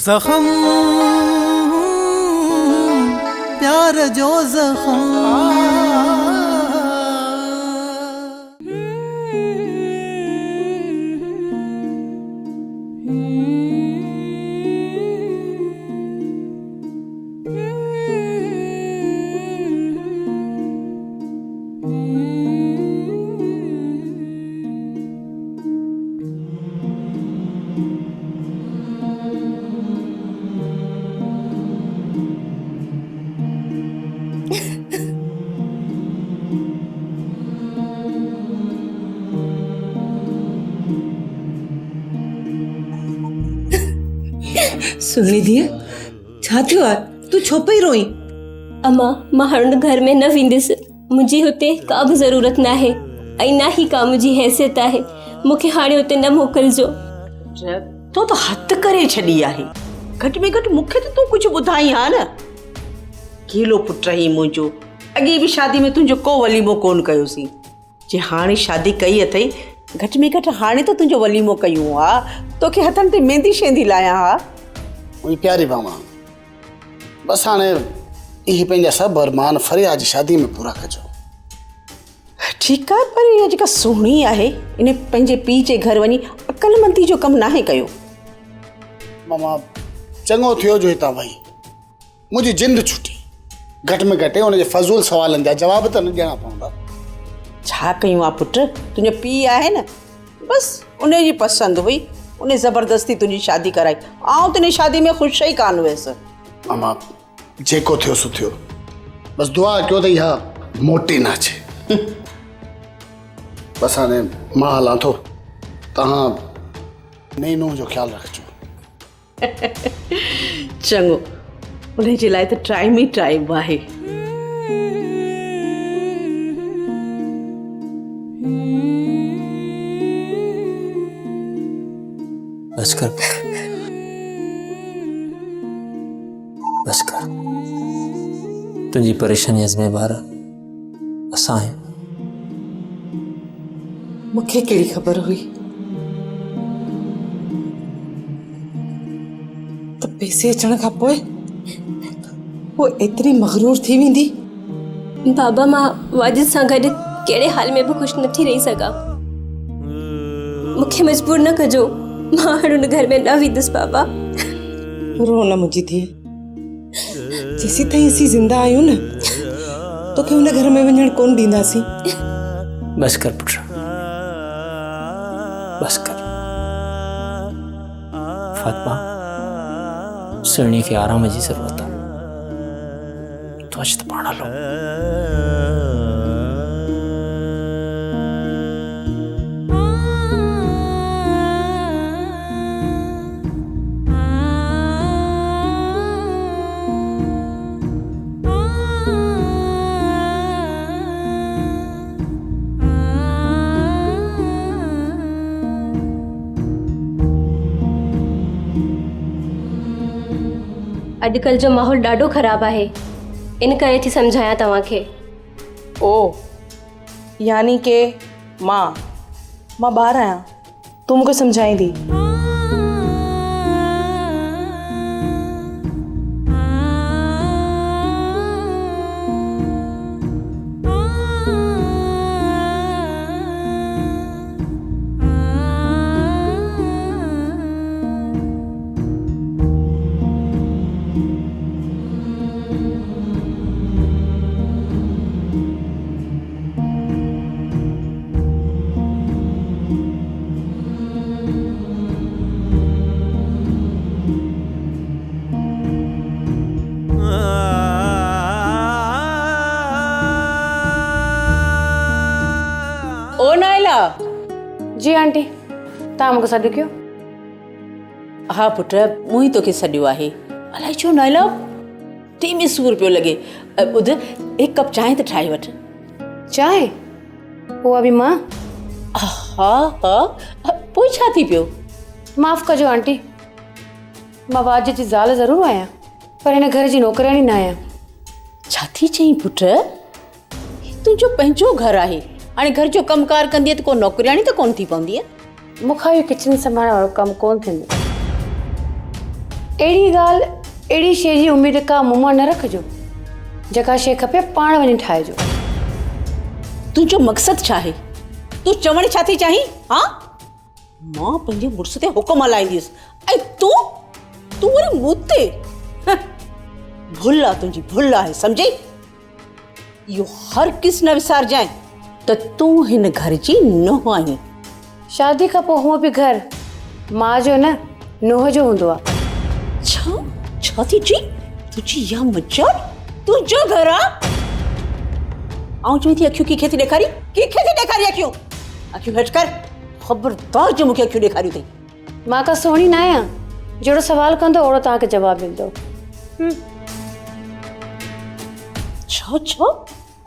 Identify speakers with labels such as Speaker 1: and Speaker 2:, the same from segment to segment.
Speaker 1: जख्म प्यार जो जख्म
Speaker 2: सुनी दिए छा थियो आहे तू छो पई रोई?
Speaker 3: अम्मा मां हाणे घर में न वेंदसि। मुंहिंजी हुते का बि ज़रूरत न आहे ऐं न ई का मुंहिंजी हैसियत आहे। मूंखे हाणे हुते न मोकिलिजो।
Speaker 2: तो हथ करे छॾी आहे। घटि में घटि मूंखे त तूं कुझु ॿुधाई हा न। केलो पुट ही मुंहिंजो। अॻे बि शादी में तुंहिंजो को वलीमो कोन कयोसीं। जे हाणे शादी कई अथई घटि में घटि हाणे त तुंहिंजो वलीमो कयूं हा। तोखे हथनि ते मेहंदी शेंदी लाया हा।
Speaker 4: मुई प्यारी मामा बस हाणे इहे पंहिंजा सभु अरमान फरिया जी शादी में पूरा कजो।
Speaker 2: ठीकु आहे पर इहा जेका सुहिणी आहे इन पंहिंजे पीउ जे घर वञी अकलमंदी जो कमु नाहे कयो।
Speaker 4: मामा चङो थियो जो हितां वई मुंहिंजी जिंद छुटी। घटि में घटि हुनजे फज़ूल सवालनि जा जवाब त न ॾियणा पवंदा।
Speaker 2: छा कयूं आहे पुटु तुंहिंजो पीउ आहे न बसि उन जी पसंदि हुई उन ज़बरदस्ती तुंहिंजी शादी कराई। आउं तुंहिंजी शादी में ख़ुशि ई कान हुयसि।
Speaker 4: मामा जेको थियो सो थियो बसि दुआ कयो त इहा मोटी न अचे। बसि हाणे मां हलां थो तव्हां नई नूंहं जो ख़्यालु रखिजो।
Speaker 2: चङो उन जे लाइ त टाइम ई टाइम आहे।
Speaker 5: बस कर बस कर तुझी परेशानी ज़िम्मेवार असां आहियूं।
Speaker 2: मूंखे कहिड़ी ख़बर हुई त पैसे अचण खां पोइ वो एतिरी मग़रूर थी वेंदी।
Speaker 3: बाबा मां वाजिद सां गॾु कहिड़े हाल में बि ख़ुशि नथी रही सघां। मूंखे मजबूर न कजो। मां हाणे हुन घर में न वेंदसि बाबा।
Speaker 2: रो न मुंहिंजी धीअ। जेसीं ताईं असीं ज़िंदा आहियूं न तोखे हुन घर में वञण कोन ॾींदासीं।
Speaker 5: बस कर पुट बस कर। फातिमा सुहिणी खे आराम जी ज़रूरत आहे। तूं अच त पाण हलो।
Speaker 3: अॼुकल्ह जो माहौल ॾाढो ख़राबु आहे इन करे थी सम्झायां तव्हांखे।
Speaker 6: ओ यानी के मां ॿार आहियां तूं मूंखे सम्झाईंदी।
Speaker 2: ओ नाइला।
Speaker 6: जी आंटी तव्हां मूंखे सॾु कयो।
Speaker 2: हा पुट मूं ई तोखे सॾियो आहे। अलाए छो नाइला टी में सूर पियो लॻे। ॿुध हिकु कप चांहि त ठाहे वठि।
Speaker 6: चांहि उहा बि मां?
Speaker 2: हा हा पोइ छा थी पियो?
Speaker 6: माफ़ कजो आंटी मां वाजिद जी ज़ाल ज़रूर आहियां पर हिन घर जी नौकराणी न आहियां।
Speaker 2: छा थी चईं पुट? तुंहिंजो पंहिंजो घर आहे। हाणे घर जो कमकार कंदी त को नौकराणी त कोन थी पवंदी।
Speaker 6: मूंखां इहो किचन संभालण वारो कमु कोन थींदो। अहिड़ी ॻाल्हि अहिड़ी शइ जी उमेद का मुंहुं मां न रखिजो। जेका शइ खपे पाण वञी ठाहिजो।
Speaker 2: तुंहिंजो मक़सदु छा आहे? तूं चवण छा थी चाहीं? हा, मां पंहिंजे मुड़ुस ते हुकुम हलाईंदीसि ऐं तूं वरी मूं ते? भुल आहे तुंहिंजी, भुल आहे, सम्झी? इहो हर किस न विसारजांइ त तूं हिन घर जी नुंहुं आहीं।
Speaker 6: शादी खां पोइ हूअं बि घर माउ जो न नुंहुं जो हूंदो आहे।
Speaker 2: छा थी चई? तुंहिंजी इहा मजाक? तुंहिंजो घर आहे? आऊं चवीं थी अखियूं कंहिंखे थी ॾेखारी? कंहिंखे थी ॾेखारी अखियूं? अखियूं हट कर, ख़बरदार जो मूंखे अखियूं ॾेखारियूं अथई।
Speaker 6: मां का सोणी न आहियां, जहिड़ो सवाल कंदो ओड़ो तव्हांखे जवाबु मिलंदो।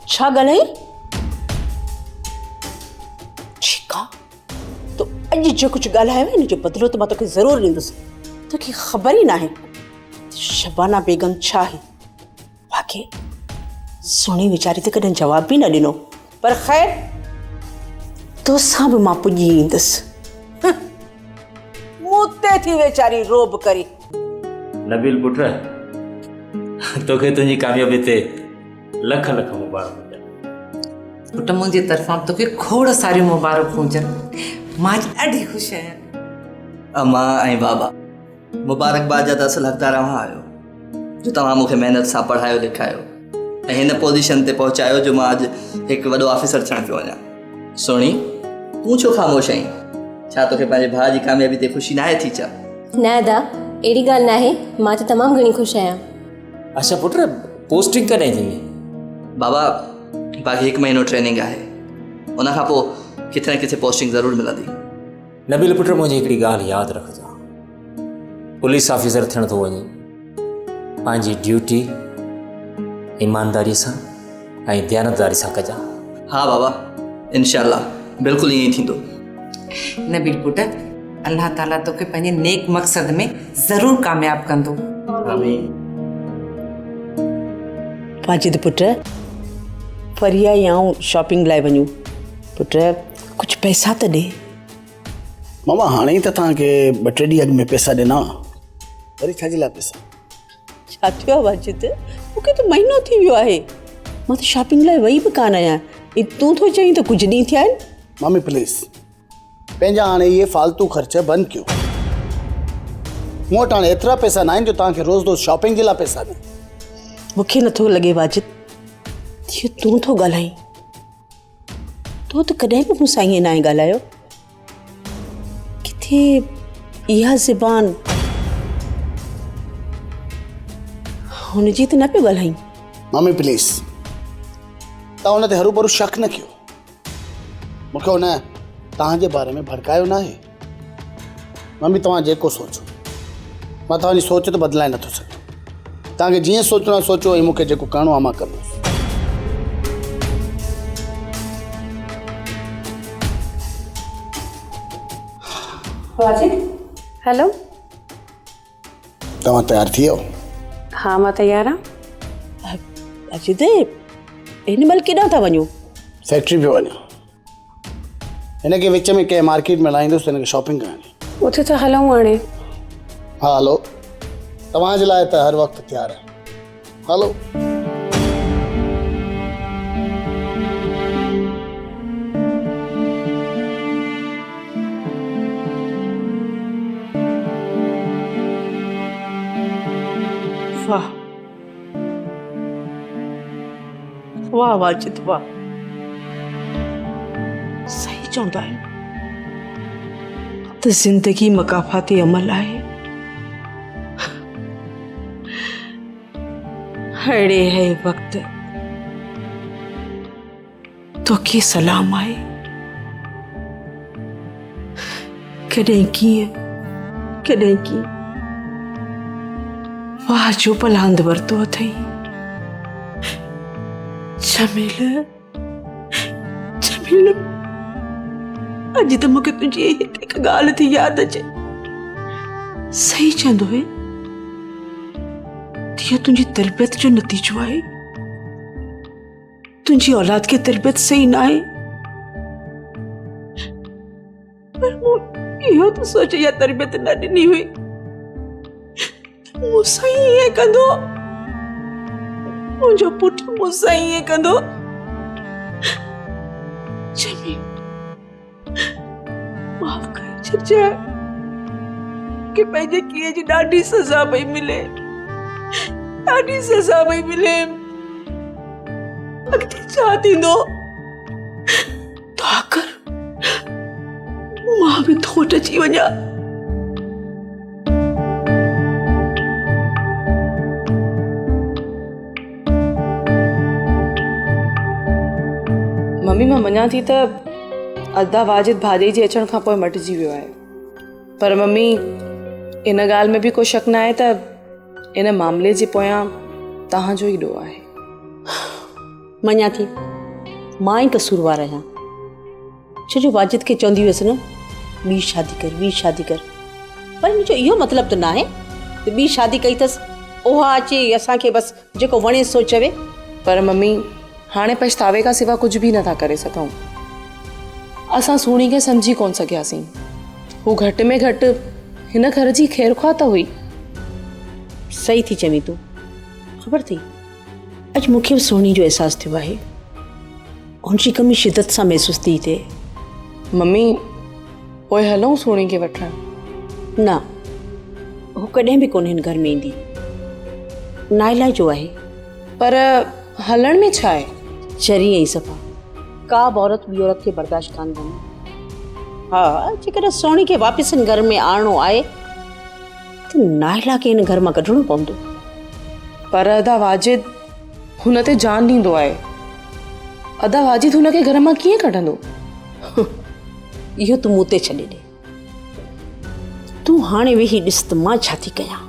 Speaker 2: छा ॻाल्हाई? ठीकु आहे, तो अॼु जो कुझु ॻाल्हायो आहे हिन जो बदिलो त मां तोखे ज़रूरु ॾींदुसि। तोखे ख़बर ई न आहे शबाना बेगम छा आहे। वाक़ई सुहिणी वीचारी त कॾहिं जवाब बि न ॾिनो, पर ख़ैर तोसां बि मां पुॼी ईंदुसि। मूं ते थी वीचारी रोब करे।
Speaker 5: नबील पुट, तोखे तुंहिंजी कामयाबी ते लख लख मुबारक हुजनि।
Speaker 7: पुट मुंहिंजी तरफ़ां तोखे खोड़ सारियूं मुबारक हुजनि। मां ॾाढी ख़ुशि आहियां।
Speaker 8: अम्मा ऐं बाबा, मुबारकबाद जा त असुल हक़दार तव्हां आहियो, जो तव्हां मूंखे महिनत सां पढ़ायो लिखायो ऐं हिन पोज़ीशन ते पहुचायो जो मां अॼु हिकु वॾो ऑफिसर थियण पियो वञा। सुहिणी, तूं छो ख़ामोश आहीं? छा तोखे पंहिंजे भाउ जी कामयाबी ते ख़ुशी न आहे थी छा?
Speaker 3: न अदा, अहिड़ी ॻाल्हि न आहे। मां त तमामु घणी ख़ुशि आहियां।
Speaker 5: अच्छा पुट, पोस्टिंग कॾहिं थींदी?
Speaker 8: बाबा, बाक़ी 1 महीनो ट्रेनिंग आहे, उन खां पोइ किथे न किथे पोस्टिंग ज़रूरु मिलंदी।
Speaker 5: नबील पुट, मुंहिंजी हिकिड़ी ॻाल्हि यादि रखजांइ। पुलिस ऑफिसर थियण थो वञे, पंहिंजी ड्यूटी ईमानदारी सां ऐं दयानतदारी सां कजां।
Speaker 8: हा बाबा, इंशाअल्लाह बिल्कुलु ईअं ई थींदो।
Speaker 7: नबील पुट, अल्लाह ताला तोखे पंहिंजे नेक मक़सद में ज़रूरु कामयाबु कंदो।
Speaker 8: आमीन।
Speaker 2: माजिद पुट, फरिया आऊं शॉपिंग लाइ वञूं। पुट, कुझु पैसा त ॾे।
Speaker 4: मामा हाणे ई त तव्हांखे 2-3 ॾींहं अॻु में पैसा ॾिना, वरी छाजे लाइ पैसा?
Speaker 2: छा थियो आहे माजिद? मूंखे त महीनो थी वियो आहे, मां त शॉपिंग लाइ वई बि कान आहियां। तूं थो चईं त कुझु ॾींहं थिया आहिनि।
Speaker 4: मामी प्लीज़, पंहिंजा हाणे इहे फालतू ख़र्च बंदि कयो। मूं वटि हाणे एतिरा पैसा न आहिनि जो तव्हांखे रोज़ रोज़ शॉपिंग जे लाइ पैसा ॾियां।
Speaker 2: मूंखे नथो लॻे वाजिद, इहो तूं थो ॻाल्हाईं। तो त कॾहिं बि मूंसां ईअं न आहे ॻाल्हायो। किथे इहा ज़बान हुनजी त न पियो ॻाल्हाईं?
Speaker 4: मामी प्लीज़, तव्हां हुन ते हरू भरू शक न कयो। मूंखे हुन तव्हांजे बारे में भड़कायो न आहे। मम्मी, तव्हां जेको सोचो, मां तव्हांजी सोच त बदिलाए नथो सघां। तव्हांखे जीअं सोचणो आहे सोचो, ऐं मूंखे जेको करिणो आहे मां कंदुसि।
Speaker 6: हेलो,
Speaker 4: तव्हां तयारु थी वियो?
Speaker 6: हा मां तयारु आहियां।
Speaker 2: अजित, हिन महिल केॾां था वञो?
Speaker 4: फैक्ट्री पियो वञो। हिनखे विच में कंहिं मार्केट में लाहींदुसि, हिनखे शॉपिंग करणी।
Speaker 6: उते त हलूं हाणे।
Speaker 4: हा हलो, तव्हांजे लाइ त हर वक़्तु तयारु आहे। हलो।
Speaker 2: वाह वाह वाजिद वाह, सही चवंदा आहिनि त ज़िंदगी मकाफ़ाती अमल आहे। अहिड़े है वक़्तु तोखे सलाम आहे। कॾहिं कीअं कॾहिं कीअं वाह जो पलांद वरितो अथई। जमील जमील, अॼु त मूंखे तुंहिंजी हिकु ॻाल्हि थी यादि अचे। सही चवंदो है, इहो तुंहिंजी तरबियत जो नतीजो आहे। तुंहिंजी औलाद खे तरबियत सही न आहे, पर मूं इहो त सोचे इहा तरबियत न ॾिनी हुई मूंसां ईअं कंदो, मुंहिंजो पुटु मूंसां ईअं कंदो। चमी माफ़ करे छॾिजांइ कि पंहिंजे कीअं जी ॾाढी सज़ा पई मिले, ॾाढी सज़ा पई मिले। अॻिते छा थींदो दुआ कर मां बि तो वटि अची वञा।
Speaker 9: मम्मी मां मञा थी त अदा वाजिद भाॼी जे अचण खां पोइ मटिजी वियो आहे, पर मम्मी इन ॻाल्हि में बि को शक न आहे त इन मामले जे पोयां तव्हांजो ई ॾोह आहे।
Speaker 2: मञा थी मां ई कसूरवार आहियां, छो जो वाजिद खे चवंदी हुयसि न ॿी शादी कर, ॿी शादी कर, पर मुंहिंजो इहो मतिलबु त न आहे त ॿी शादी कई अथसि उहा अचे असांखे बसि जेको वणे सो चवे।
Speaker 9: पर मम्मी हाणे पछतावे खां सिवा कुझु बि नथा करे सघूं। असां सुहिणी खे सम्झी कोन सघियासीं, हू घटि में घटि हिन घर जी ख़ैर ख़्वाह त हुई।
Speaker 2: सही थी चवीं तूं, ख़बर थी अॼु मूंखे बि सुहिणी जो अहसासु थियो आहे, हुनजी कमी शिदत सां महसूसु थी थिए।
Speaker 9: मम्मी पोइ हलूं सुहिणी खे वठण?
Speaker 2: न, हू कॾहिं बि कोन हिन घर में ईंदी, नाइला जो आहे।
Speaker 9: पर हलण में छा आहे?
Speaker 2: चरी ऐं सफ़ा का बि औरत ॿी औरत खे बर्दाश्त कान कंदी। हा, जेकॾहिं सोणी खे वापसि हिन घर में आणणो आहे त नाइला खे हिन घर मां कढणो पवंदो।
Speaker 9: पर अदा वाजिद हुन ते जान ॾींदो आहे, अदा वाजिद हुनखे घर मां कीअं कढंदो?
Speaker 2: इहो तूं मूं ते छॾे ॾे, तूं हाणे वेही ॾिस त मां छा थी कयां।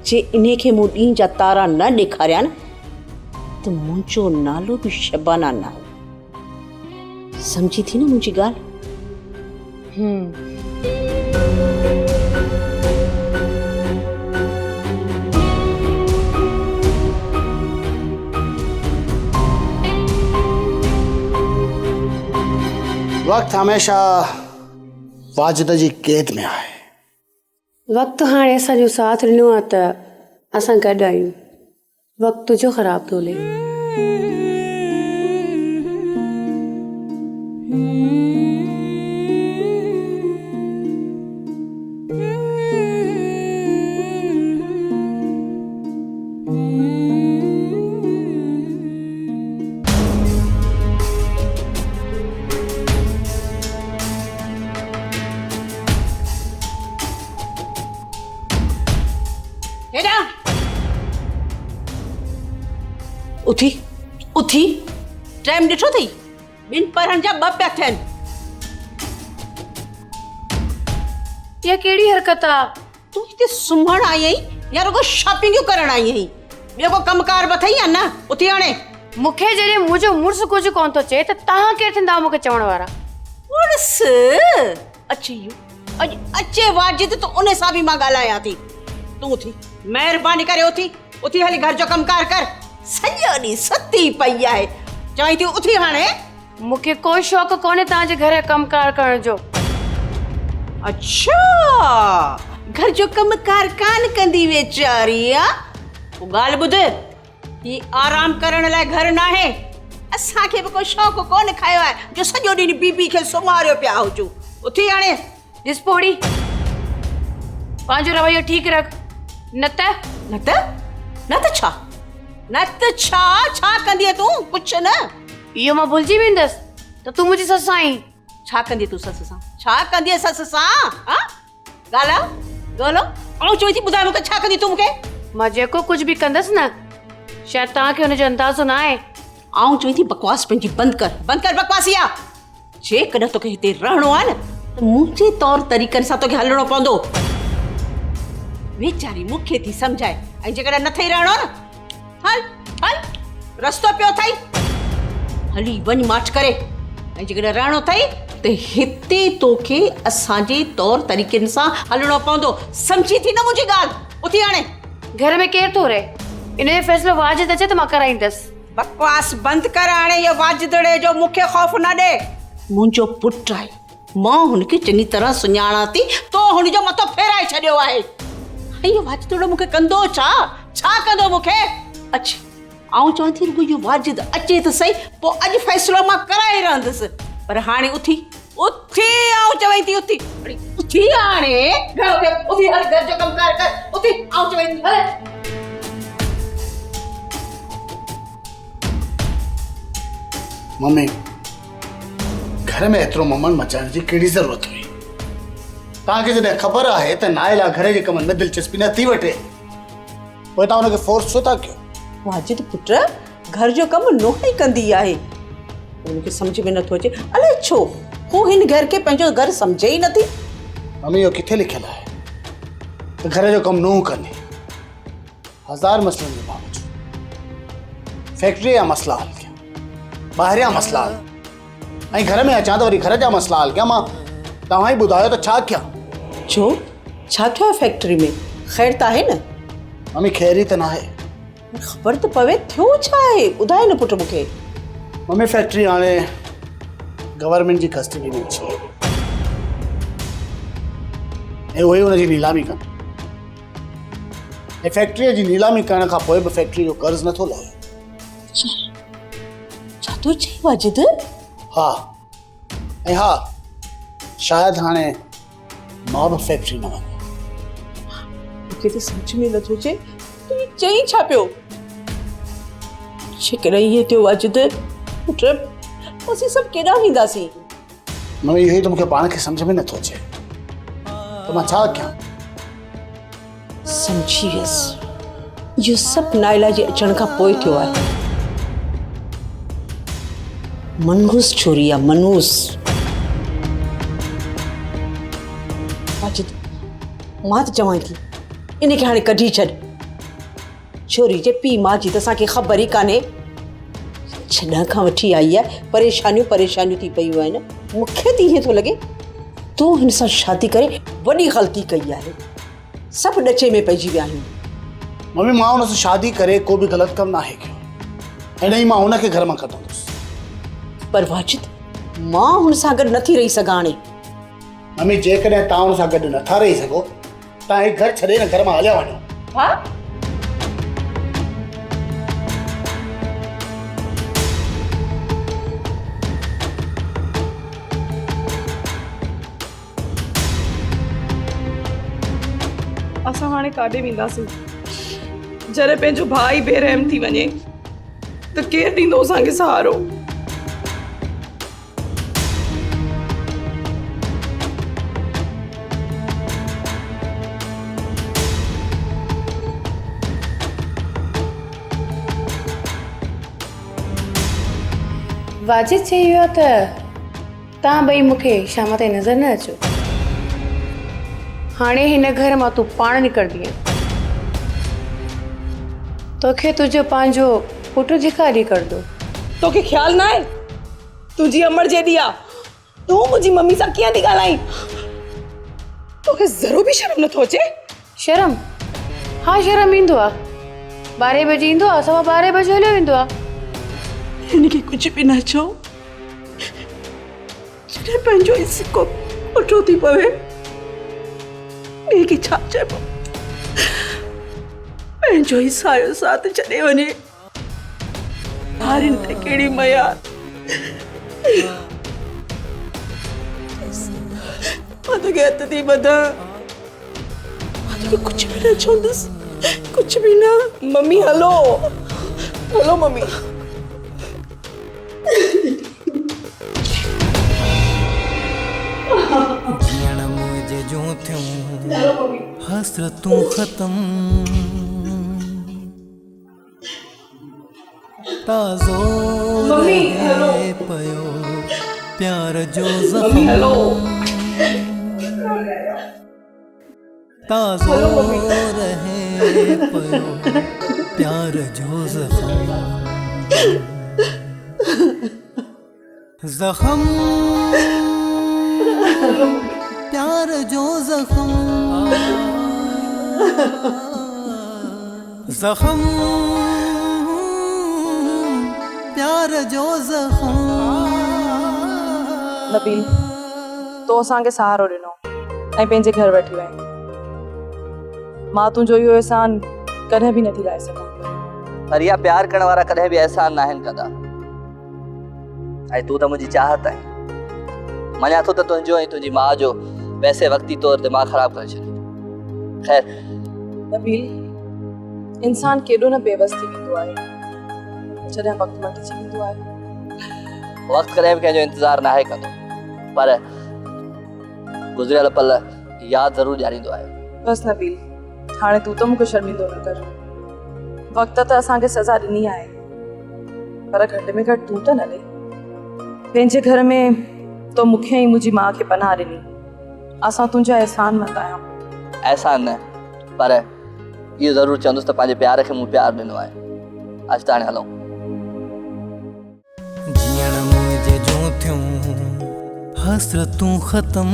Speaker 2: जे इन खे मूं ॾींहं जा तारा न ॾेखारिया न त मुंहिंजो नालो बि शबाना न आहे। सम्झी थी न मुंहिंजी ॻाल्हि?
Speaker 4: वक़्तु हमेशा वाजिद जी क़ैद में आहे।
Speaker 6: वक़्तु हाणे असांजो साथ ॾिनो आहे त असां गॾु आहियूं। वक़्तु तुंहिंजो ख़राबु थो हले।
Speaker 2: उथी उथी टाइम ॾिठो अथई, ॿिनि परहनि जा ॿ पिया थियनि।
Speaker 6: इहा कहिड़ी हरकत आहे?
Speaker 2: तूं हिते सुम्हण आई आहीं या रुगो शॉपिंग करण आई आहीं? ॿियो को कमकार बि अथई या न? उथी हाणे।
Speaker 6: मूंखे जॾहिं मुंहिंजो मुड़ुसु कुझु कोन थो चए त तव्हां केरु थींदा मूंखे चवण वारा?
Speaker 2: मुड़ुसु अचे इहो अॼु अचे वाजिद त उन सां बि मां ॻाल्हायां थी। तूं उथी, महिरबानी करे उथी उथी हली घर जो कमकार कर। सॼो ॾींहुं सुती पई आहे, चवां थी उथी हाणे।
Speaker 6: मूंखे कोई शौक़ु कोन्हे तव्हांजे घर जो कमकार करण जो।
Speaker 2: अच्छा, घर जो कमकार कान कंदी वेचारी? पोइ ॻाल्हि ॿुध, ही आराम करण लाइ घर न आहे। असांखे बि को शौक़ु कोन खायो आहे जो सॼो ॾींहुं बीबी खे सुम्हारियो पिया हुजूं। उथी हाणे।
Speaker 6: ॾिस पोड़ी, पंहिंजो रवैयो ठीकु रख, न त
Speaker 2: न त न त छा? न त छा? छा कंदीअ तूं? कुछ न।
Speaker 6: इहो मां भुलिजी वेंदसि त तूं मुंहिंजी ससु आहीं।
Speaker 2: छा कंदीअ तूं ससु सां? छा कंदीअ ससु सां? हा, ॻाल्हायो ॻोल्हो ऐं चवई थी ॿुधाए मूंखे छा कंदी तूं मूंखे?
Speaker 6: मां जेको कुझु बि कंदसि न, शायदि तव्हांखे हुनजो अंदाज़ो न आहे।
Speaker 2: ऐं चवई थी बकवास पंहिंजी बंदि कर बकवास। इहा जेकॾहिं तोखे हिते रहणो आहे न त मुंहिंजे तौर तरीक़नि सां तोखे हलणो पवंदो। वीचारी मूंखे थी सम्झाए, ऐं जेकॾहिं न थई रहणो न, हल हल रस्तो पियो अथई, हली वञ माठ करे। ऐं जेकॾहिं रहणो अथई त हिते तोखे असांजे तौर तरीक़नि सां हलणो पवंदो। सम्झी थी न मुंहिंजी ॻाल्हि? उथी हाणे।
Speaker 6: घर में केरु थो रहे? इन जो फ़ैसिलो वाजिद अचे त मां कराईंदसि।
Speaker 2: बकवास बंदि कर हाणे। इहो वाजिदड़े जो मूंखे ख़ौफ़ न ॾे। मुंहिंजो पुटु आहे, मां हुनखे चङी तरह सुञाणा थी। तो हुनजो मथो फेराए छॾियो आहे। इहो वाजिद मूंखे कंदो छा कंदो मूंखे? अच्छा आऊं चवां थी रुगो इहो वाजिद अचे त सही, पोइ अॼु फ़ैसिलो मां कराए रहंदसि। पर हाणे उथी आऊं चवां थी उथी हाणे उथी हल घर जो कमकार कर। उथी आऊं चवां थी हल।
Speaker 4: मम्मी घर में एतिरो ममन मचाइण जी कहिड़ी ज़रूरत हुई? तव्हांखे जॾहिं ख़बर आहे त नाइला घर जे कमनि में दिलचस्पी नथी वठे, पोइ तव्हां हुनखे फोर्स छो था कयो?
Speaker 2: वाजिद पुट घर जो कमु नोह ई कंदी आहे, उनखे सम्झ में नथो अचे अलाए छो हू हिन घर खे पंहिंजो घर सम्झे ई नथी।
Speaker 4: मम्मी इहो किथे लिखियल आहे त घर जो कमु नूंहं कंदी? हज़ार मसइलनि जे बावजूदि फैक्ट्री जा मसला हल कया, ॿाहिरियां मसला हल, ऐं घर में अचां त वरी घर जा मसला हल कया। मां तव्हां ई ॿुधायो त छा कयां?
Speaker 2: छो छा थियो आहे फैक्ट्री में? ख़ैर त आहे न?
Speaker 4: मम्मी ख़ैर ई त न आहे।
Speaker 2: ख़बर त पवे थियो छा आहे, ॿुधाए न पुट मूंखे।
Speaker 4: मम्मी फैक्ट्री हाणे गवर्नमेंट जी कस्टडी में अची ऐं उहे हुनजी नीलामी कनि, ऐं फैक्ट्रीअ जी नीलामी करण खां पोइ बि फैक्ट्री जो कर्ज़ नथो लहे।
Speaker 2: छा थो चई वाजिद?
Speaker 4: हा ऐं हा शायदि हाणे मां बि फैक्ट्री न वञा।
Speaker 2: मूंखे त सम्झ में नथो अचे तूं चई छा पियो? जेकॾहिं इहे थियो वाजिद पुट असीं सभु केॾां वेंदासीं?
Speaker 4: मम्मी इहो ई त मूंखे पाण खे सम्झ में नथो अचे त मां छा कयां?
Speaker 2: सम्झी वियसि, इहो सभु नाइला जे अचण खां पोइ थियो आहे। मनहूस छोरी आहे, मनहूस। वाजिद मां त चवां थी इनखे हाणे कढी छॾ। छोरी जे पीउ माउ जी त असांखे ख़बर ई कान्हे, छॾण खां वठी आई आहे, परेशानियूं थी पयूं आहिनि। मूंखे त ईअं थो लॻे तूं हिन सां शादी करे वॾी ग़लती कई आहे। सभु ॾचे में पइजी विया आहियूं।
Speaker 4: मम्मी मां हुन सां शादी करे को बि ग़लति कमु नाहे कयो, ऐं न ई मां हुनखे घर मां कढंदुसि।
Speaker 2: पर वाजिद मां हुन सां गॾु नथी रही सघां हाणे।
Speaker 4: मम्मी जेकॾहिं तव्हां हुन सां गॾु नथा रही सघो तव्हां ही घर छॾे न घर मां हलिया वञो।
Speaker 2: हा
Speaker 9: असां हाणे काॾे वेंदासीं? जॾहिं पंहिंजो भाई बेरहम थी वञे त केरु ॾींदो असांखे सहारो?
Speaker 6: वाजिद चई वियो त तव्हां ॿई मूंखे शाम ताईं नज़र न अचो। हाणे हिन घर मां तूं पाण निकिरंदीअ। तोखे तुंहिंजो पंहिंजो पुटु धिकारी करंदो।
Speaker 9: तोखे ख़्यालु न आहे तुंहिंजी अमड़ जेॾी आहे, तूं मुंहिंजी मम्मी सां कीअं थी ॻाल्हाई? तोखे ज़रो बि शर्म नथो अचे?
Speaker 6: शर्म? हा शर्म ईंदो आहे। 12 बजे ईंदो आहे, 12:15 बजे हलियो वेंदो आहे।
Speaker 2: हिनखे कुझु बि न चओ। जॾहिं पंहिंजो ई सिको पुठो थी पवे ॿिए खे छा चइबो? पंहिंजो ई सायो साथ छॾे वञे। ॿारनि ते कहिड़ी मयार। मां तोखे हथ थी ॿधां, मां तोखे कुझु बि न चवंदसि, कुझु बि न।
Speaker 9: मम्मी हलो हलो मम्मी।
Speaker 1: जीअण मुंहिंजे जो थियूं हसरतूं ख़त्म, ताज़ो रहे पियो प्यार जो ज़ख़्म, ताज़ो रहे पियो प्यार जो ज़ख़्म, प्यार जो ज़ख़्म, प्यार जो ज़ख़्म।
Speaker 9: नबील तो असांखे सहारो ॾिनो ऐं पंहिंजे घर वठी वई। मां तुंहिंजो इहो एहसान कॾहिं बि नथी लाहे सघां।
Speaker 8: पर इहा प्यार करण वारा कॾहिं बि एहसान न आहिनि कंदा। ऐं तूं त मुंहिंजी चाहत आहीं। मञा थो त तुंहिंजो ऐं तुंहिंजी माउ जो वैसे वक़्ती तौर दिमाग़ ख़राब करे छॾियो। ख़ैर
Speaker 9: नबील, इंसान केॾो न बेबस थी वेंदो आहे जॾहिं वक़्तु मटिजी वेंदो आहे।
Speaker 8: वक़्तु कॾहिं बि कंहिंजो इंतज़ारु न आहे कंदो, पर गुज़िरियल पल यादि ज़रूरु ॾियारींदो आहे।
Speaker 9: बसि नबील, हाणे तूं त मूंखे शर्मिंदो न कर। वक़्त त असांखे सज़ा ॾिनी आहे, पर घटि में घटि तूं त न ॾे। पंहिंजे घर में तो मूंखे ऐं मुंहिंजी माउ खे पनाह ॾिनी। असां तुंहिंजा एहसान मता आहियूं।
Speaker 8: एहसान न, पर इहो ज़रूरु चवंदुसि त पंहिंजे प्यार खे मूं प्यारु ॾिनो आहे। अचु त हाणे हलूं।
Speaker 1: जीअण मुंहिंजे जो थियूं हसरतूं ख़तम,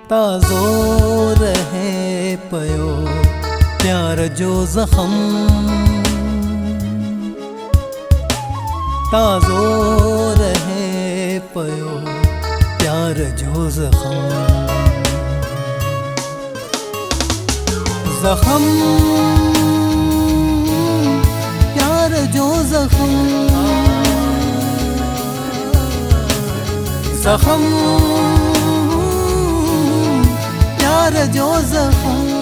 Speaker 1: ताज़ो रहे पियो प्यार जो ज़ख़म, ताज़ो रहे पियो प्यार जो ज़ख़म, ज़ख़म प्यार जो ज़ख़म, ज़ख़म प्यार जो ज़ख़म।